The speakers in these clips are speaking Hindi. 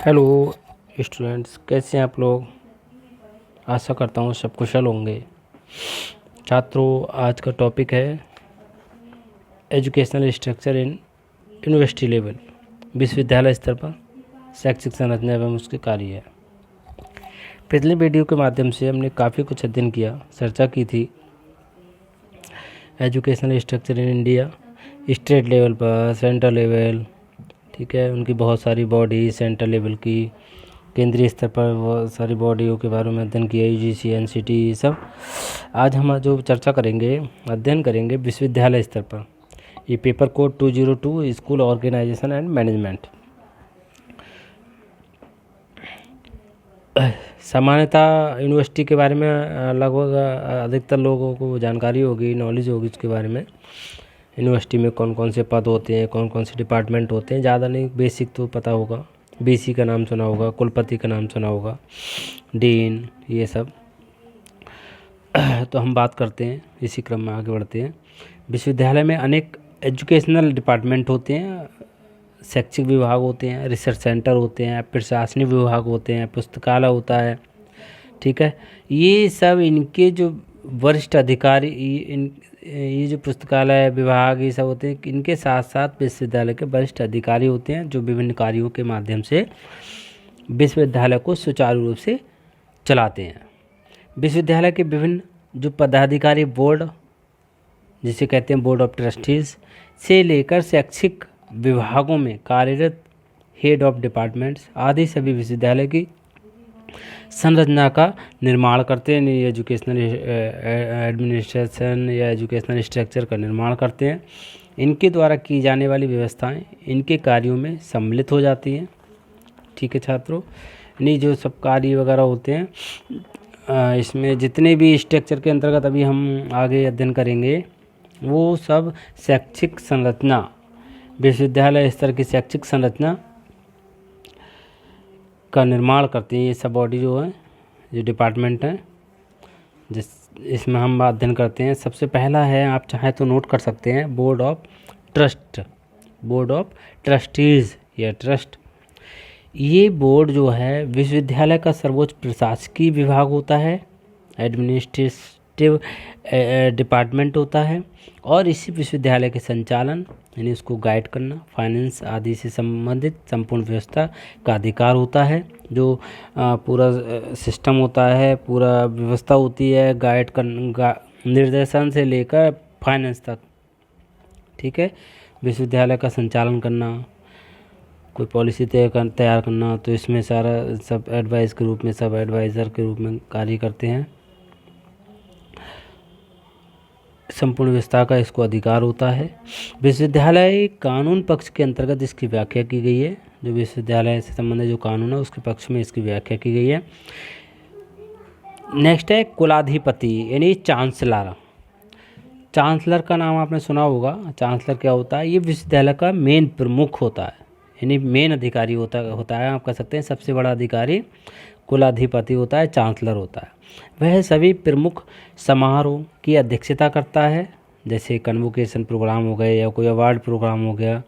हेलो स्टूडेंट्स, कैसे हैं आप लोग। आशा करता हूँ सब कुशल होंगे। छात्रों, आज का टॉपिक है educational structure in university level, विश्वविद्यालय स्तर पर शैक्षिक संरचना एवं उसके कार्य है। पिछले वीडियो के माध्यम से हमने काफ़ी कुछ अध्ययन किया, चर्चा की थी educational structure in India, state level पर, सेंट्रल लेवल, ठीक है, उनकी बहुत सारी बॉडी, सेंट्रल लेवल की, केंद्रीय स्तर पर बहुत सारी बॉडियों के बारे में अध्ययन किया, यूजीसी, एनसीटी, ये सब। आज हम जो चर्चा करेंगे, अध्ययन करेंगे विश्वविद्यालय स्तर पर। ये paper code 202 school organisation and management. सामान्यतः यूनिवर्सिटी के बारे में लगभग अधिकतर लोगों को जानकारी होगी, नॉलेज होगी उसके बारे में। यूनिवर्सिटी में कौन कौन से पद होते हैं, कौन कौन से डिपार्टमेंट होते हैं, ज़्यादा नहीं, बेसिक तो पता होगा। बीसी का नाम सुना होगा, कुलपति का नाम सुना होगा, डीन, ये सब। तो हम बात करते हैं, इसी क्रम में आगे बढ़ते हैं। विश्वविद्यालय में अनेक एजुकेशनल डिपार्टमेंट होते हैं, शैक्षिक विभाग होते हैं, रिसर्च सेंटर होते हैं, प्रशासनिक विभाग होते हैं, पुस्तकालय होता है, ठीक है। ये सब इनके जो वरिष्ठ अधिकारी, ये जो पुस्तकालय विभाग ये सब होते हैं, इनके साथ साथ विश्वविद्यालय के वरिष्ठ अधिकारी होते हैं जो विभिन्न कार्यों के माध्यम से विश्वविद्यालय को सुचारू रूप से चलाते हैं। विश्वविद्यालय के विभिन्न जो पदाधिकारी, बोर्ड जिसे कहते हैं बोर्ड ऑफ ट्रस्टीज, से लेकर शैक्षिक विभागों में कार्यरत हेड ऑफ डिपार्टमेंट्स आदि सभी विश्वविद्यालय की संरचना का निर्माण करते हैं। एजुकेशनल एडमिनिस्ट्रेशन या एजुकेशनल स्ट्रक्चर का निर्माण करते हैं। इनके द्वारा की जाने वाली व्यवस्थाएं इनके कार्यों में सम्मिलित हो जाती हैं, ठीक है छात्रों। नहीं, जो सब कार्य वगैरह होते हैं, इसमें जितने भी स्ट्रक्चर के अंतर्गत अभी हम आगे अध्ययन करेंगे, वो सब शैक्षिक संरचना, विश्वविद्यालय स्तर की शैक्षिक संरचना का निर्माण करते हैं। ये सब बॉडी जो है, जो डिपार्टमेंट हैं, इसमें हम अध्ययन करते हैं। सबसे पहला है, आप चाहें तो नोट कर सकते हैं, board of trust, board of trustees या ट्रस्ट। ये बोर्ड जो है विश्वविद्यालय का सर्वोच्च प्रशासकीय विभाग होता है, एडमिनिस्ट्रेटिव डिपार्टमेंट होता है, और इसी विश्वविद्यालय के संचालन यानी उसको गाइड करना, फाइनेंस आदि से संबंधित संपूर्ण व्यवस्था का अधिकार होता है। जो पूरा सिस्टम होता है, पूरा व्यवस्था होती है, गाइड कर निर्देशन से लेकर फाइनेंस तक, ठीक है। विश्वविद्यालय का संचालन करना, कोई पॉलिसी तैयार करना, तो इसमें सारा सब एडवाइस के रूप में, सब एडवाइज़र के रूप में कार्य करते हैं। संपूर्ण व्यवस्था का इसको अधिकार होता है। विश्वविद्यालय कानून पक्ष के अंतर्गत इसकी व्याख्या की गई है। जो विश्वविद्यालय से संबंधित जो कानून है उसके पक्ष में इसकी व्याख्या की गई है। नेक्स्ट है कुलाधिपति यानी चांसलर। चांसलर का नाम आपने सुना होगा। चांसलर क्या होता है? ये विश्वविद्यालय का मेन प्रमुख होता है, यानी मेन अधिकारी होता है। आप कह सकते हैं सबसे बड़ा अधिकारी कुलाधिपति होता है, चांसलर होता है। वह सभी प्रमुख समारोह की अध्यक्षता करता है, जैसे कन्वोकेशन प्रोग्राम हो गए या कोई अवार्ड प्रोग्राम हो गया।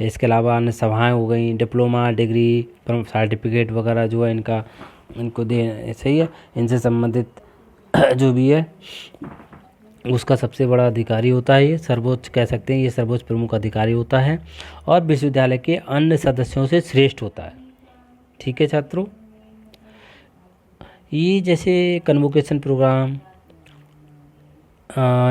इसके अलावा अन्य सभाएं हो गई, डिप्लोमा, डिग्री, सर्टिफिकेट वगैरह जो है इनको दे, सही है, इनसे संबंधित जो भी है उसका सबसे बड़ा अधिकारी होता है। ये सर्वोच्च कह सकते हैं, ये सर्वोच्च प्रमुख अधिकारी होता है और विश्वविद्यालय के अन्य सदस्यों से श्रेष्ठ होता है, ठीक है छात्रों। ये जैसे कन्वोकेशन प्रोग्राम,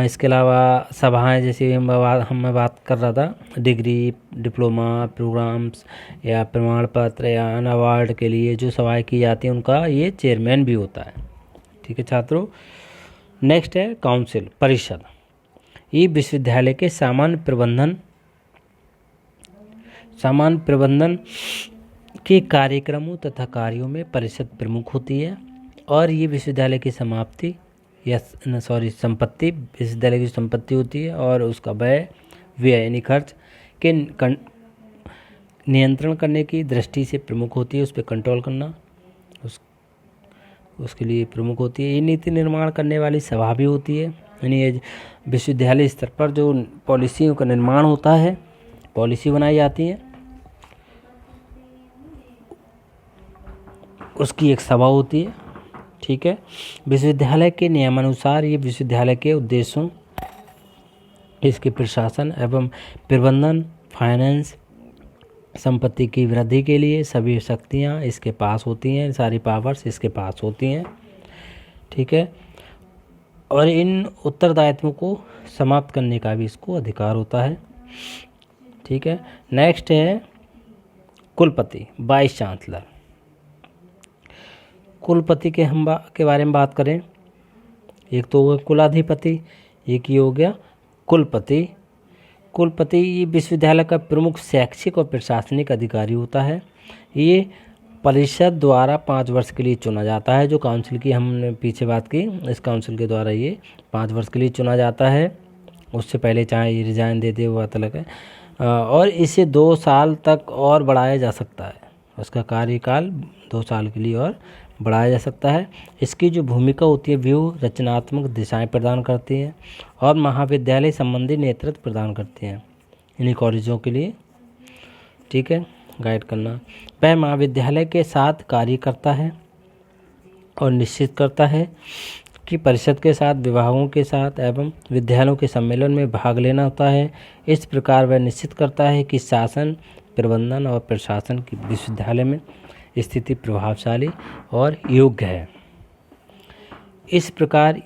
इसके अलावा सभाएं, जैसे मैं बात कर रहा था, डिग्री, डिप्लोमा प्रोग्राम्स या प्रमाण पत्र या अन्य अवार्ड के लिए जो सभाएं की जाती हैं उनका ये चेयरमैन भी होता है, ठीक है छात्रों। नेक्स्ट है काउंसिल, परिषद। ये विश्वविद्यालय के सामान्य प्रबंधन के कार्यक्रमों तथा कार्यों में परिषद प्रमुख होती है और ये विश्वविद्यालय की संपत्ति विश्वविद्यालय की संपत्ति होती है और उसका व्यय यानी खर्च के नियंत्रण करने की दृष्टि से प्रमुख होती है, उस पर कंट्रोल करना उसके लिए प्रमुख होती है। ये नीति निर्माण करने वाली सभा भी होती है, यानी ये विश्वविद्यालय स्तर पर जो पॉलिसियों का निर्माण होता है, पॉलिसी बनाई जाती है, उसकी एक सभा होती है। ठीक है। विश्वविद्यालय के नियमानुसार ये विश्वविद्यालय के उद्देश्यों, इसके प्रशासन एवं प्रबंधन, फाइनेंस, संपत्ति की वृद्धि के लिए सभी शक्तियाँ इसके पास होती हैं, सारी पावर्स इसके पास होती हैं। ठीक है। और इन उत्तरदायित्वों को समाप्त करने का भी इसको अधिकार होता है। ठीक है। नेक्स्ट है कुलपति, वाइस चांसलर। कुलपति के बारे में बात करें, एक तो हो गया कुलाधिपति, एक ये हो गया कुलपति। कुलपति ये विश्वविद्यालय का प्रमुख शैक्षिक और प्रशासनिक अधिकारी होता है। ये परिषद द्वारा 5 वर्ष के लिए चुना जाता है। जो काउंसिल की हमने पीछे बात की, इस काउंसिल के द्वारा ये 5 वर्ष के लिए चुना जाता है। उससे पहले चाहे ये रिजाइन दे दे, वो बात अलग है। और इसे 2 साल तक और बढ़ाया जा सकता है। उसका कार्यकाल 2 साल के लिए और बढ़ाया जा सकता है। इसकी जो भूमिका होती है, व्यूह रचनात्मक दिशाएं प्रदान करती है और महाविद्यालय संबंधी नेतृत्व प्रदान करते हैं इन्हीं कॉलेजों के लिए। ठीक है। गाइड करना, वह महाविद्यालय के साथ कार्य करता है और निश्चित करता है कि परिषद के साथ, विभागों के साथ एवं विद्यालयों के सम्मेलन में भाग लेना होता है। इस प्रकार वह निश्चित करता है कि शासन, प्रबंधन और प्रशासन की विश्वविद्यालय में स्थिति प्रभावशाली और योग्य है। इस प्रकार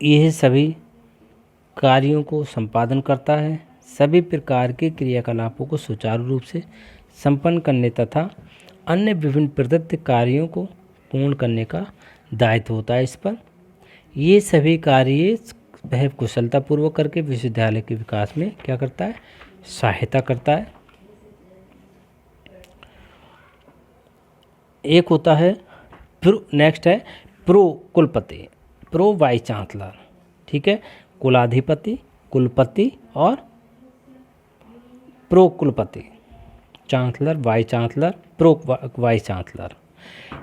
यह सभी कार्यों को संपादन करता है। सभी प्रकार के क्रियाकलापों को सुचारू रूप से संपन्न करने तथा अन्य विभिन्न प्रदत्त कार्यों को पूर्ण करने का दायित्व होता है इस पर। ये सभी कार्य वह कुशलतापूर्वक करके विश्वविद्यालय के विकास में क्या करता है, सहायता करता है। एक होता है नेक्स्ट है प्रो कुलपति, प्रो वाइस चांसलर। ठीक है। कुलाधिपति, कुलपति और प्रो कुलपति, chancellor, vice chancellor, pro vice chancellor.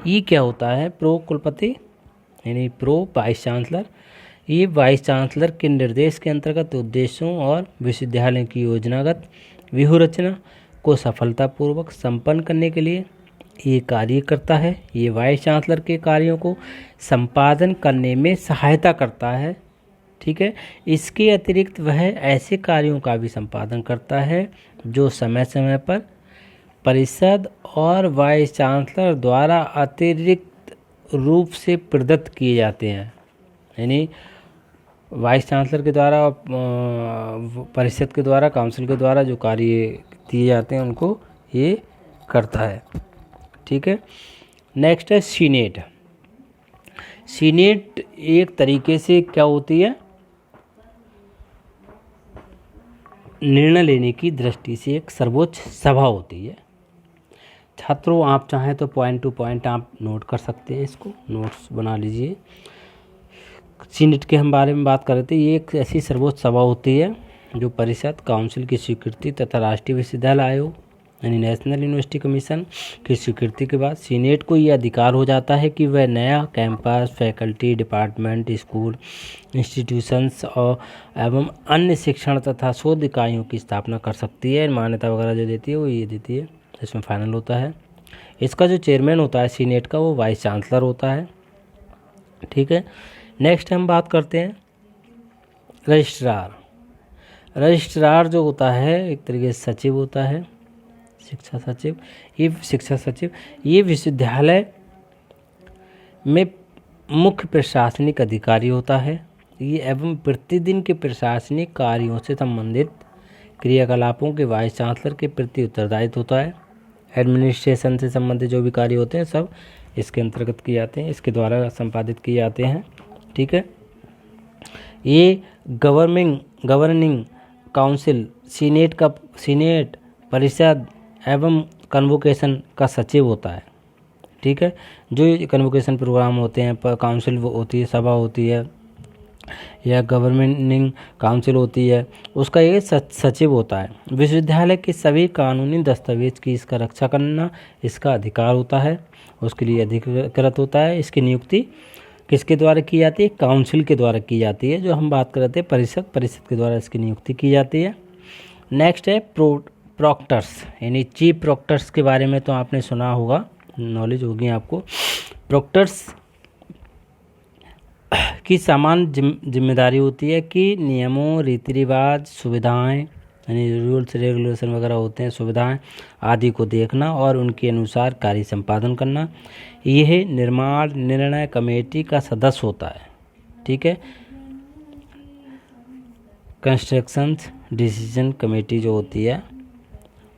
ये क्या होता है? प्रो कुलपति यानी प्रो वाइस चांसलर, ये वाइस चांसलर के निर्देश के अंतर्गत उद्देश्यों और विश्वविद्यालय की योजनागत व्यूह रचना को सफलतापूर्वक संपन्न करने के लिए ये कार्य करता है। ये वाइस चांसलर के कार्यों को संपादन करने में सहायता करता है। ठीक है। इसके अतिरिक्त वह ऐसे कार्यों का भी संपादन करता है जो समय समय पर परिषद और वाइस चांसलर द्वारा अतिरिक्त रूप से प्रदत्त किए जाते हैं। यानी वाइस चांसलर के द्वारा, परिषद के द्वारा, काउंसिल के द्वारा जो कार्य दिए जाते हैं उनको ये करता है। ठीक है। नेक्स्ट है सीनेट। सीनेट एक तरीके से क्या होती है, निर्णय लेने की दृष्टि से एक सर्वोच्च सभा होती है। छात्रों आप चाहें तो पॉइंट टू पॉइंट आप नोट कर सकते हैं, इसको नोट्स बना लीजिए। सीनेट के हम बारे में बात कर रहे थे। ये एक ऐसी सर्वोच्च सभा होती है जो परिषद, काउंसिल की स्वीकृति तथा राष्ट्रीय विश्वविद्यालय आयोग यानी नेशनल यूनिवर्सिटी कमीशन की स्वीकृति के बाद सीनेट को यह अधिकार हो जाता है कि वह नया campus, faculty, department, school, institutions और एवं अन्य शिक्षण तथा शोध इकाइयों की स्थापना कर सकती है। मान्यता वगैरह जो देती है वो ये देती है, इसमें फाइनल होता है। इसका जो चेयरमैन होता है सीनेट का, वो वाइस चांसलर होता है। ठीक है। नेक्स्ट हम बात करते हैं रजिस्ट्रार। रजिस्ट्रार जो होता है एक तरीके से सचिव होता है, शिक्षा सचिव। ये विश्वविद्यालय में मुख्य प्रशासनिक अधिकारी होता है। ये एवं प्रतिदिन के प्रशासनिक कार्यों से संबंधित क्रियाकलापों के वाइस चांसलर के प्रति उत्तरदायित्व होता है। एडमिनिस्ट्रेशन से संबंधित जो भी कार्य होते हैं सब इसके अंतर्गत किए जाते हैं, इसके द्वारा संपादित किए जाते हैं। ठीक है। ये गवर्निंग काउंसिल, सीनेट, परिषद एवं कन्वोकेशन का सचिव होता है। ठीक है। जो कन्वोकेशन प्रोग्राम होते हैं, काउंसिल होती है, सभा होती है या गवर्निंग काउंसिल होती है, उसका ये सचिव होता है। विश्वविद्यालय के सभी कानूनी दस्तावेज की इसका रक्षा करना इसका अधिकार होता है, उसके लिए अधिकृत होता है। इसकी नियुक्ति किसके द्वारा की जाती है? काउंसिल के द्वारा की जाती है। जो हम बात कर रहे थे परिषद के द्वारा इसकी नियुक्ति की जाती है। नेक्स्ट है प्रॉक्टर्स यानी चीफ प्रॉक्टर्स के बारे में तो आपने सुना होगा, नॉलेज होगी आपको। प्रोक्टर्स की सामान्य जिम्मेदारी होती है कि नियमों, रीति रिवाज, सुविधाएं यानी रूल्स रेगुलेशन वगैरह होते हैं, सुविधाएं आदि को देखना और उनके अनुसार कार्य संपादन करना। यह निर्माण निर्णय कमेटी का सदस्य होता है। ठीक है, कंस्ट्रक्शन डिसीजन कमेटी जो होती है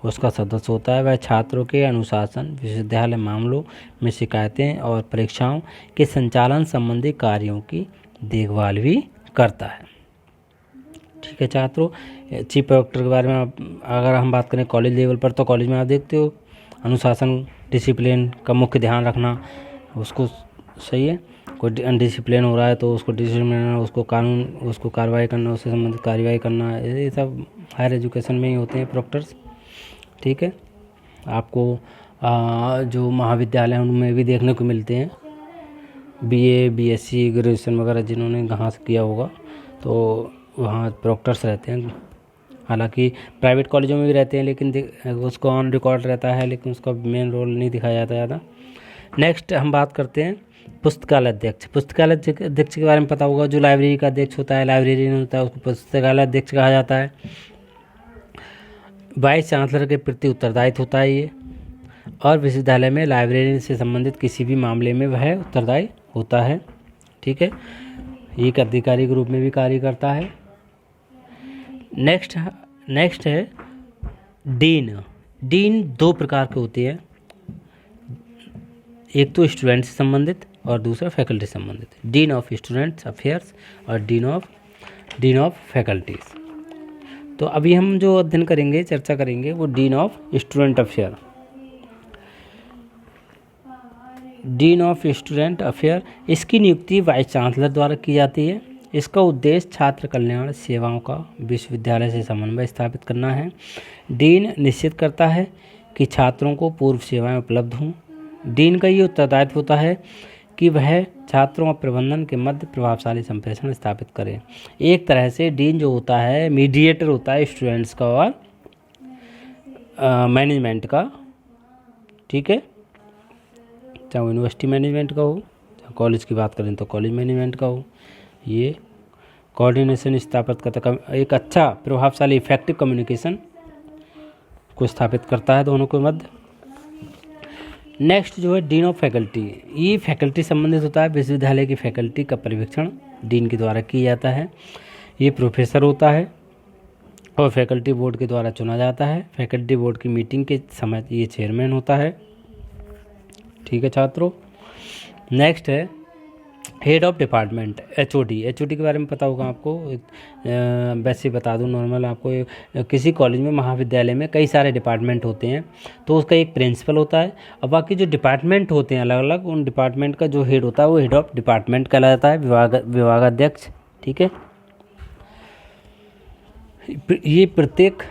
उसका सदस्य होता है। वह छात्रों के अनुशासन, विश्वविद्यालय मामलों में शिकायतें और परीक्षाओं के संचालन संबंधी कार्यों की देखभाल भी करता है। ठीक है छात्रों, चीफ प्रोक्टर के बारे में अगर हम बात करें कॉलेज लेवल पर, तो कॉलेज में आप देखते हो अनुशासन, डिसिप्लिन का मुख्य ध्यान रखना, उसको सही है। कोई अनडिसिप्लिन हो रहा है तो उसको डिसिप्लिन, उसको कानून, उसको कार्रवाई करना, उससे संबंधित कार्रवाई करना, ये सब हायर एजुकेशन में ही होते हैं प्रोक्टर्स। ठीक है, आपको जो महाविद्यालय उनमें भी देखने को मिलते हैं, बीए, बीएससी, ग्रेजुएशन वगैरह जिन्होंने कहाँ से किया होगा तो वहाँ प्रोक्टर्स रहते हैं। हालांकि प्राइवेट कॉलेजों में भी रहते हैं, लेकिन उसको ऑन रिकॉर्ड रहता है, लेकिन उसका मेन रोल नहीं दिखाया जाता ज़्यादा। नेक्स्ट हम बात करते हैं पुस्तकालय अध्यक्ष। पुस्तकालय अध्यक्ष के बारे में पता होगा, जो लाइब्रेरी का अध्यक्ष होता है, लाइब्रेरियन होता है, उसको पुस्तकालय अध्यक्ष कहा जाता है। वाइस चांसलर के प्रति उत्तरदायित्व होता है ये, और विश्वविद्यालय में लाइब्रेरी से संबंधित किसी भी मामले में वह उत्तरदायी होता है। ठीक है, एक अधिकारी के रूप में भी कार्य करता है। नेक्स्ट है डीन। डीन दो प्रकार के होते हैं, एक तो स्टूडेंट से संबंधित और दूसरा फैकल्टी से संबंधित। डीन ऑफ स्टूडेंट्स अफेयर्स और डीन ऑफ फैकल्टीज। तो अभी हम जो अध्ययन करेंगे, चर्चा करेंगे, वो dean of student affair. Dean of student affair, इसकी नियुक्ति वाइस चांसलर द्वारा की जाती है। इसका उद्देश्य छात्र कल्याण सेवाओं का विश्वविद्यालय से समन्वय स्थापित करना है। डीन निश्चित करता है कि छात्रों को पूर्व सेवाएं उपलब्ध हों। डीन का ये उत्तरदायित्व होता है कि वह छात्रों और प्रबंधन के मध्य प्रभावशाली संप्रेषण स्थापित करें। एक तरह से डीन जो होता है मीडिएटर होता है स्टूडेंट्स का और मैनेजमेंट का। ठीक है, चाहे यूनिवर्सिटी मैनेजमेंट का हो, चाहे कॉलेज की बात करें तो कॉलेज मैनेजमेंट का हो, ये कोऑर्डिनेशन स्थापित करता, एक अच्छा प्रभावशाली इफेक्टिव कम्युनिकेशन को स्थापित करता है दोनों के मध्य। नेक्स्ट जो है डीन ऑफ फैकल्टी, ये फैकल्टी संबंधित होता है। विश्वविद्यालय की फैकल्टी का पर्यवेक्षण डीन के द्वारा किया जाता है। ये प्रोफेसर होता है और फैकल्टी बोर्ड के द्वारा चुना जाता है। फैकल्टी बोर्ड की मीटिंग के समय ये चेयरमैन होता है। ठीक है छात्रों, नेक्स्ट है head of department, HOD. HOD के बारे में पता होगा आपको, वैसे बता दूं नॉर्मल आपको, किसी कॉलेज में, महाविद्यालय में कई सारे डिपार्टमेंट होते हैं, तो उसका एक प्रिंसिपल होता है और बाकी जो डिपार्टमेंट होते हैं अलग अलग, उन डिपार्टमेंट का जो हेड होता है वो हेड ऑफ डिपार्टमेंट कहलाता है, विभागाध्यक्ष। ठीक है, ये प्रत्येक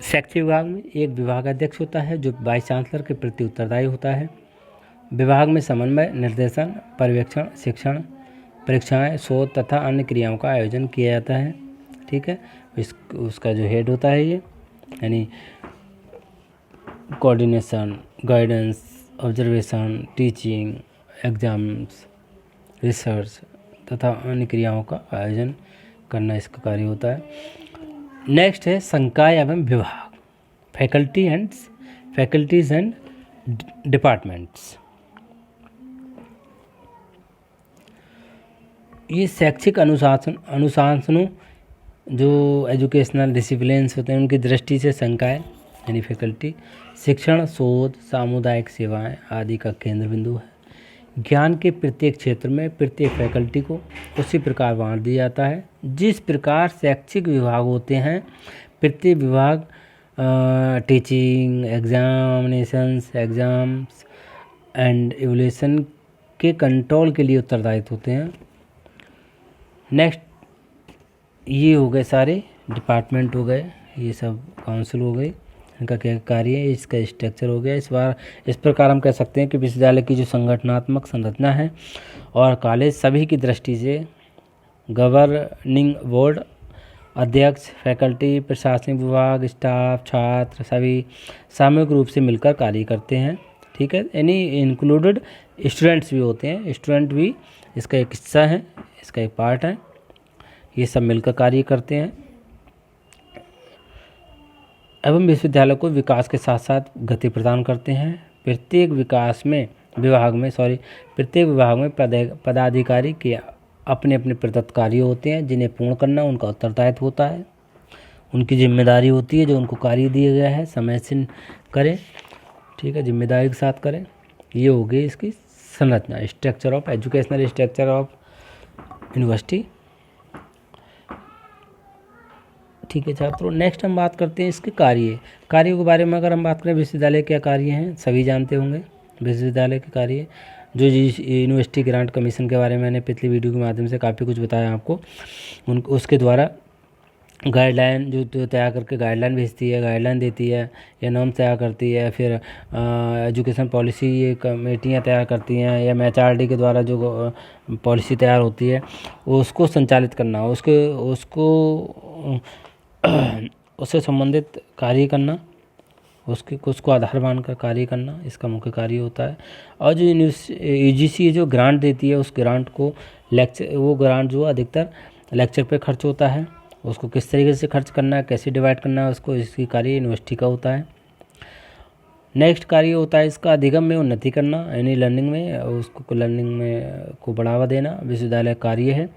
शैक्षिक विभाग में एक विभागाध्यक्ष होता है जो वाइस चांसलर के प्रति उत्तरदायी होता है। विभाग में समन्वय, निर्देशन, पर्यवेक्षण, शिक्षण, परीक्षाएं, शोध तथा अन्य क्रियाओं का आयोजन किया जाता है। ठीक है, उसका जो हेड होता है ये, यानी coordination, guidance, observation, teaching, exams, research तथा अन्य क्रियाओं का आयोजन करना इसका कार्य होता है। नेक्स्ट है संकाय एवं विभाग, फैकल्टीज एंड डिपार्टमेंट्स। ये शैक्षिक अनुशासनों जो एजुकेशनल डिसिप्लिन्स होते हैं उनकी दृष्टि से संकाय यानी फैकल्टी शिक्षण, शोध, सामुदायिक सेवाएं आदि का केंद्र बिंदु है। ज्ञान के प्रत्येक क्षेत्र में प्रत्येक फैकल्टी को उसी प्रकार बांट दिया जाता है जिस प्रकार शैक्षिक विभाग होते हैं। प्रत्येक विभाग टीचिंग, एग्जाम्स एंड इवैल्यूएशन के कंट्रोल के लिए उत्तरदायित्व होते हैं। नेक्स्ट, ये हो गए सारे डिपार्टमेंट हो गए, ये सब काउंसिल हो गई, इनका क्या कार्य है, इसका स्ट्रक्चर हो गया। इस प्रकार हम कह सकते हैं कि विश्वविद्यालय की जो संगठनात्मक संरचना है और कॉलेज सभी की दृष्टि से गवर्निंग बोर्ड, अध्यक्ष, फैकल्टी, प्रशासनिक विभाग, स्टाफ, छात्र सभी सामूहिक रूप से मिलकर कार्य करते हैं। ठीक ठीक है, यानी इंक्लूडेड स्टूडेंट्स भी होते हैं, स्टूडेंट भी इसका एक हिस्सा है, इसका एक पार्ट है। ये सब मिलकर कार्य करते हैं एवं विश्वविद्यालय को विकास के साथ साथ गति प्रदान करते हैं। प्रत्येक विभाग में पदाधिकारी के अपने अपने प्रदत्त कार्य होते हैं जिन्हें पूर्ण करना उनका उत्तरदायित्व होता है, उनकी जिम्मेदारी होती है। जो उनको कार्य दिया गया है समय से करें, ठीक है, जिम्मेदारी के साथ करें। ये हो गई इसकी संरचना, structure of educational structure of university. ठीक है छात्रों, नेक्स्ट हम बात करते हैं इसके कार्यों के बारे में। अगर हम बात करें विश्वविद्यालय क्या कार्य हैं, सभी जानते होंगे विश्वविद्यालय के कार्य। जो यूनिवर्सिटी ग्रांट कमीशन के बारे में मैंने पिछली वीडियो के माध्यम से काफ़ी कुछ बताया आपको, उसके द्वारा गाइडलाइन जो तैयार करके गाइडलाइन भेजती है, गाइडलाइन देती है या नॉर्म्स तैयार करती है, फिर एजुकेशन पॉलिसी ये कमेटियाँ तैयार करती हैं, या MHRD के द्वारा जो पॉलिसी तैयार होती है उसको संचालित करना, उससे संबंधित कार्य करना, उसको आधार मानकर कार्य करना, इसका मुख्य कार्य होता है। और जो UGC जो ग्रांट देती है उस ग्रांट को वो ग्रांट जो अधिकतर लेक्चर पे खर्च होता है, उसको किस तरीके से खर्च करना है, कैसे डिवाइड करना है, उसको इसकी कार्य यूनिवर्सिटी का होता है। नेक्स्ट कार्य होता है इसका अधिगम में उन्नति करना, यानी लर्निंग में को बढ़ावा देना विश्वविद्यालय कार्य है।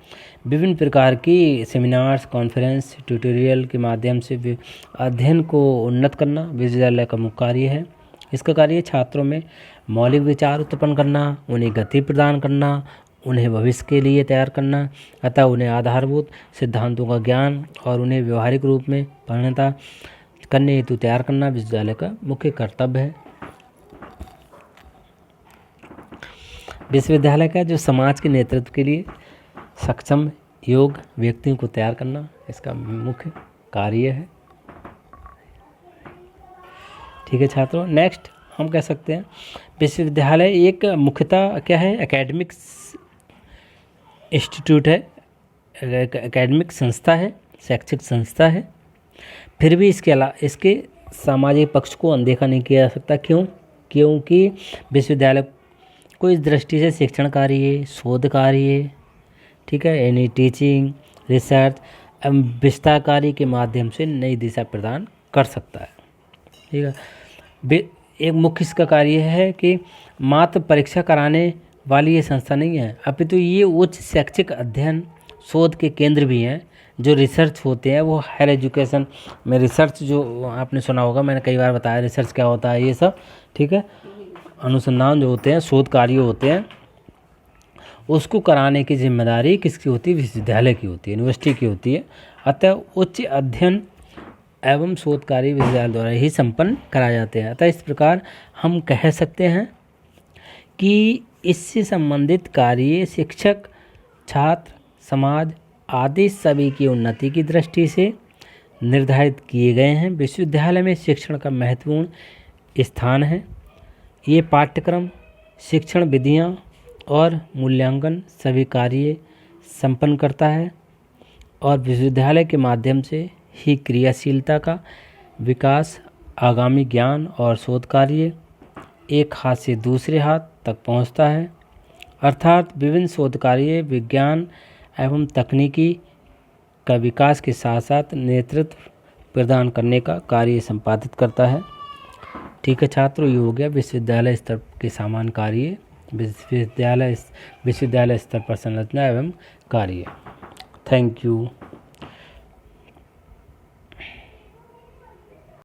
विभिन्न प्रकार की सेमिनार्स, कॉन्फ्रेंस, ट्यूटोरियल के माध्यम से अध्ययन को उन्नत करना विश्वविद्यालय का मुख्य कार्य है। इसका कार्य छात्रों में मौलिक विचार उत्पन्न करना, उन्हें गति प्रदान करना, उन्हें भविष्य के लिए तैयार करना, अतः उन्हें आधारभूत सिद्धांतों का ज्ञान और उन्हें व्यवहारिक रूप में परिणत करने हेतु तैयार करना विश्वविद्यालय का मुख्य कर्तव्य है। विश्वविद्यालय का जो समाज के नेतृत्व के लिए सक्षम योग्य व्यक्तियों को तैयार करना इसका मुख्य कार्य है। ठीक है छात्रों, नेक्स्ट हम कह सकते हैं विश्वविद्यालय एक मुख्यतः क्या है, एकेडमिक इंस्टीट्यूट है, एकेडमिक संस्था है, शैक्षिक संस्था है। फिर भी इसके सामाजिक पक्ष को अनदेखा नहीं किया जा सकता। क्योंकि विश्वविद्यालय को इस दृष्टि से शिक्षण कार्य, शोध कार्य, ठीक है, यानी टीचिंग, रिसर्च एवं विस्तार कार्य के माध्यम से नई दिशा प्रदान कर सकता है। ठीक है, एक मुख्य इसका कार्य है कि मात्र परीक्षा कराने वाली ये संस्था नहीं है, अपितु ये उच्च शैक्षिक अध्ययन शोध के केंद्र भी हैं। जो रिसर्च होते हैं वो हायर एजुकेशन में रिसर्च, जो आपने सुना होगा, मैंने कई बार बताया रिसर्च क्या होता है, ये सब ठीक है, अनुसंधान जो होते हैं, शोध कार्य होते हैं, उसको कराने की जिम्मेदारी किसकी होती है, विश्वविद्यालय की होती है, यूनिवर्सिटी की होती है। अतः उच्च अध्ययन एवं शोध कार्य विश्वविद्यालय द्वारा ही संपन्न कराए जाते हैं। अतः इस प्रकार हम कह सकते हैं कि इससे संबंधित कार्य शिक्षक, छात्र, समाज आदि सभी की उन्नति की दृष्टि से निर्धारित किए गए हैं। विश्वविद्यालय में शिक्षण का महत्वपूर्ण स्थान है। ये पाठ्यक्रम, शिक्षण विधियाँ और मूल्यांकन सभी कार्य संपन्न करता है और विश्वविद्यालय के माध्यम से ही क्रियाशीलता का विकास, आगामी ज्ञान और शोध कार्य एक हाथ से दूसरे हाथ तक पहुंचता है। अर्थात विभिन्न शोध कार्य विज्ञान एवं तकनीकी का विकास के साथ साथ नेतृत्व प्रदान करने का कार्य संपादित करता है। ठीक है छात्रों, ये हो गया विश्वविद्यालय स्तर के सामान्य कार्य, विश्वविद्यालय स्तर पर संरचना एवं कार्य। Thank you.